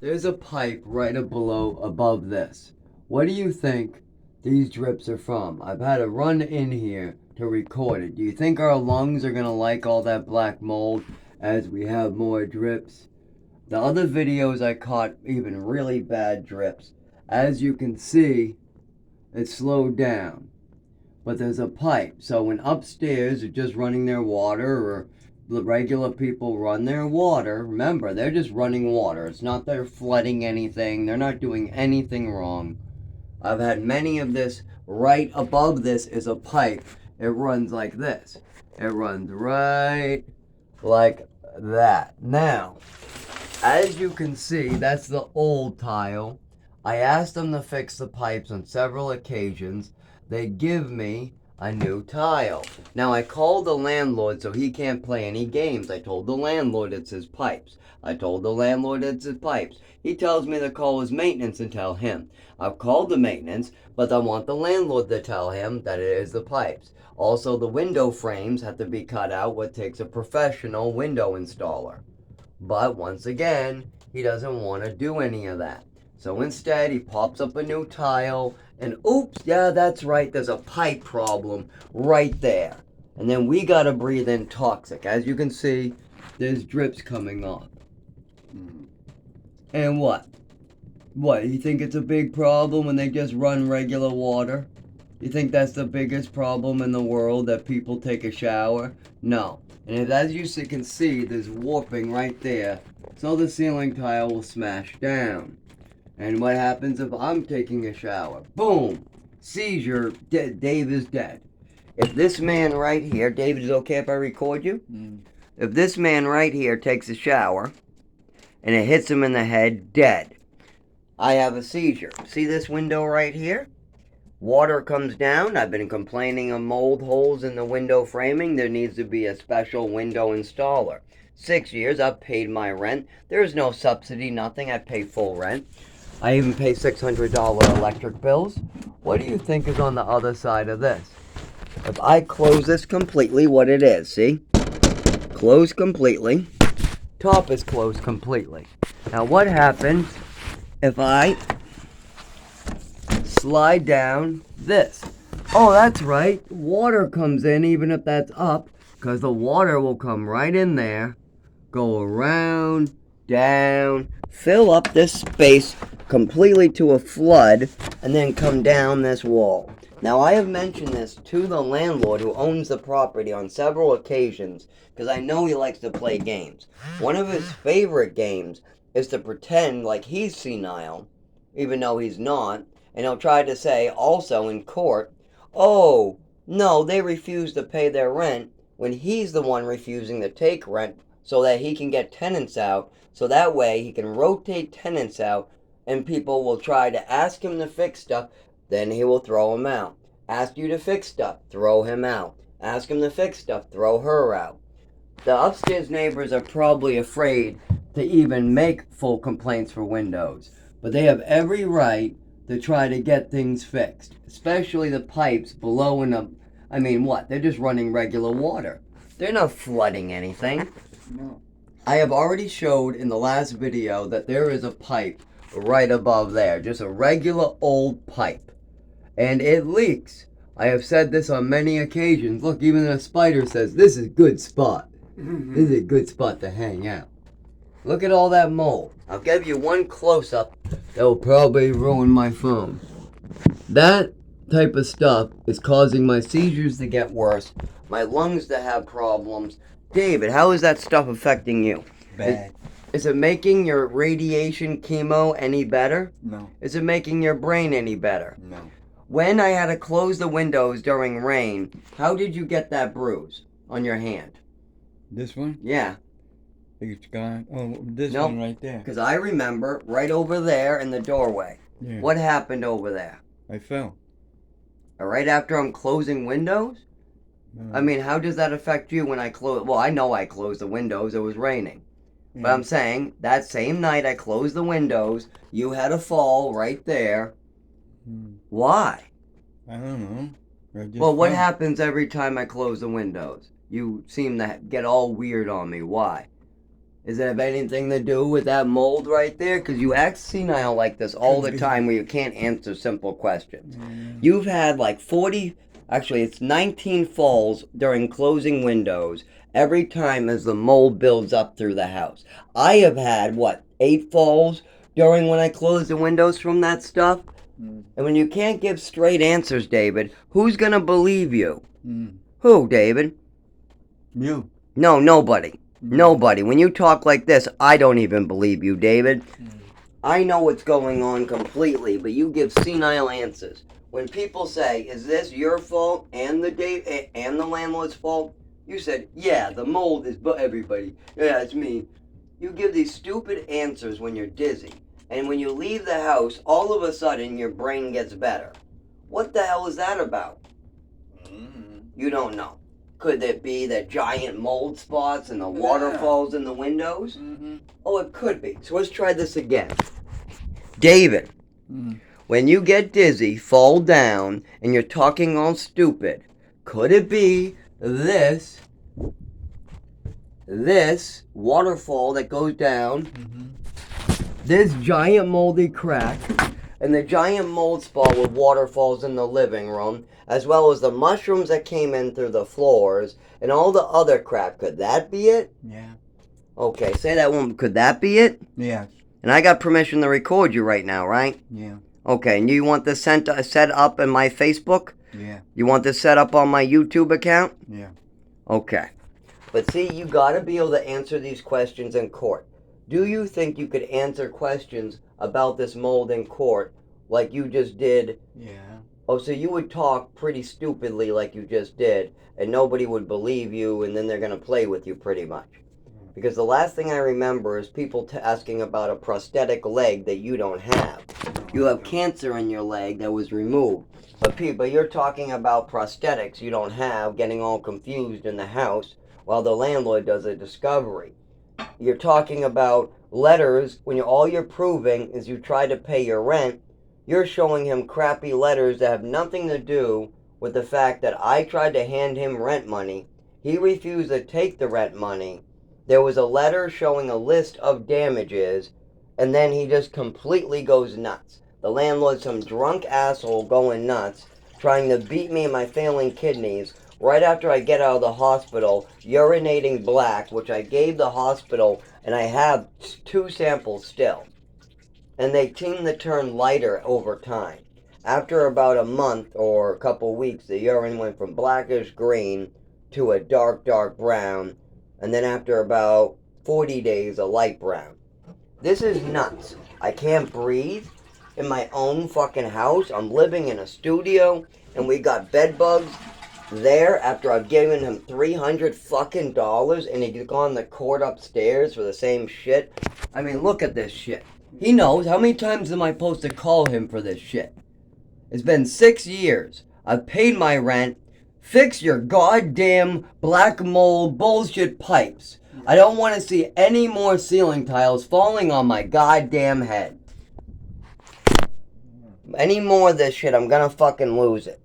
There's a pipe right above this. What do you think these drips are from? I've had to run in here to record it. Do you think our lungs are gonna like all that black mold as we have more drips? The other videos I caught even really bad drips. As you can see, it slowed down. But there's a pipe. So when upstairs are just running their water or the regular people run their water, remember, they're just running water. It's not they're flooding anything. They're not doing anything wrong. I've had many of this. Right above this is a pipe. It runs like this. It runs right like that. Now, as you can see, that's the old tile. I asked them to fix the pipes on several occasions. They give me a new tile. Now I called the landlord so he can't play any games. I told the landlord it's his pipes. I told the landlord it's his pipes. He tells me to call his maintenance and tell him. I've called the maintenance, but I want the landlord to tell him that it is the pipes. Also, the window frames have to be cut out, what takes a professional window installer. But once again, he doesn't want to do any of that. So instead, he pops up a new tile, and oops, yeah, that's right, there's a pipe problem right there. And then we gotta breathe in toxic. As you can see, there's drips coming off. And what? What, you think it's a big problem when they just run regular water? You think that's the biggest problem in the world, that people take a shower? No. And as you can see, there's warping right there, so the ceiling tile will smash down. And what happens if I'm taking a shower? Boom! Seizure, Dave is dead. If this man right here, David, is it okay if I record you? If this man right here takes a shower, and it hits him in the head, dead. I have a seizure. See this window right here? Water comes down. I've been complaining of mold holes in the window framing. There needs to be a special window installer. 6 years, I've paid my rent. There's no subsidy, nothing. I pay full rent. I even pay $600 electric bills. What do you think is on the other side of this? If I close this completely, what it is, see? Closed completely. Top is closed completely. Now what happens if I slide down this? Oh, that's right. Water comes in even if that's up, because the water will come right in there, go around, down, fill up this space completely to a flood, and then come down this wall. Now, I have mentioned this to the landlord who owns the property on several occasions, because I know he likes to play games. One of his favorite games is to pretend like he's senile, even though he's not, and he'll try to say also in court, oh, no, they refuse to pay their rent, when he's the one refusing to take rent so that he can get tenants out, so that way he can rotate tenants out and people will try to ask him to fix stuff, then he will throw him out. Ask you to fix stuff, throw him out. Ask him to fix stuff, throw her out. The upstairs neighbors are probably afraid to even make full complaints for windows, but they have every right to try to get things fixed, especially the pipes below and up. I mean, what? They're just running regular water. They're not flooding anything. No. I have already showed in the last video that there is a pipe right above there, just a regular old pipe, and it leaks. I have said this on many occasions. Look, even the spider says this is a good spot. This is a good spot to hang out. Look at all that mold. I'll give you one close-up that will probably ruin my phone. That type of stuff is causing my seizures to get worse, my lungs to have problems. David, how is that stuff affecting you? Bad. Is it making your radiation chemo any better? No. Is it making your brain any better? No. When I had to close the windows during rain, how did you get that bruise on your hand? This one? Yeah, It's gone. Oh, this Nope. one right there. because I remember right over there in the doorway. Yeah. What happened over there? I fell. Right after I'm closing windows? I mean, how does that affect you when I close? Well, I know I closed the windows. It was raining. But I'm saying that same night I closed the windows, you had a fall right there. Why? I don't know. Well, what happens every time I close the windows? You seem to get all weird on me. Why? Does it have anything to do with that mold right there? Because you act senile like this all the time where you can't answer simple questions. You've had like 40, actually it's 19 falls during closing windows every time as the mold builds up through the house. I have had, 8 falls during when I close the windows from that stuff? And when you can't give straight answers, David, who's going to believe you? Who, David? You. No, nobody. Nobody. When you talk like this, I don't even believe you, David. I know what's going on completely, but you give senile answers. When people say, "Is this your fault and the landlord's fault?" You said, "Yeah, the mold is everybody. Yeah, it's me." You give these stupid answers when you're dizzy, and when you leave the house, all of a sudden your brain gets better. What the hell is that about? You don't know. Could it be the giant mold spots and the waterfalls in the windows? Oh, it could be. So let's try this again. David, when you get dizzy, fall down, and you're talking all stupid, could it be this waterfall that goes down, this giant moldy crack, and the giant mold spot with waterfalls in the living room, as well as the mushrooms that came in through the floors, and all the other crap? Could that be it? Yeah. Okay, say that one. Could that be it? Yeah. And I got permission to record you right now, right? Yeah. Okay, and you want this set up in my Facebook? Yeah. You want this set up on my YouTube account? Yeah. Okay. But see, you gotta be able to answer these questions in court. Do you think you could answer questions about this mold in court like you just did? Yeah. Oh, so you would talk pretty stupidly like you just did, and nobody would believe you, and then they're gonna play with you pretty much. Because the last thing I remember is people asking about a prosthetic leg that you don't have. You have cancer in your leg that was removed. But you're talking about prosthetics you don't have, getting all confused in the house while the landlord does a discovery. You're talking about letters when all you're proving is you try to pay your rent. You're showing him crappy letters that have nothing to do with the fact that I tried to hand him rent money. He refused to take the rent money. There was a letter showing a list of damages, and then he just completely goes nuts. The landlord's some drunk asshole going nuts, trying to beat me and my failing kidneys right after I get out of the hospital, urinating black, which I gave the hospital, and I have 2 samples still. And they seem to turn lighter over time. After about a month or a couple weeks, the urine went from blackish green to a dark, dark brown, and then after about 40 days, a light brown. This is nuts. I can't breathe in my own fucking house. I'm living in a studio, and we got bed bugs there after I've given him $300 fucking dollars, and he's gone to court upstairs for the same shit. I mean, look at this shit. He knows. How many times am I supposed to call him for this shit? It's been 6 years. I've paid my rent. Fix your goddamn black mold bullshit pipes. I don't want to see any more ceiling tiles falling on my goddamn head. Any more of this shit, I'm gonna fucking lose it.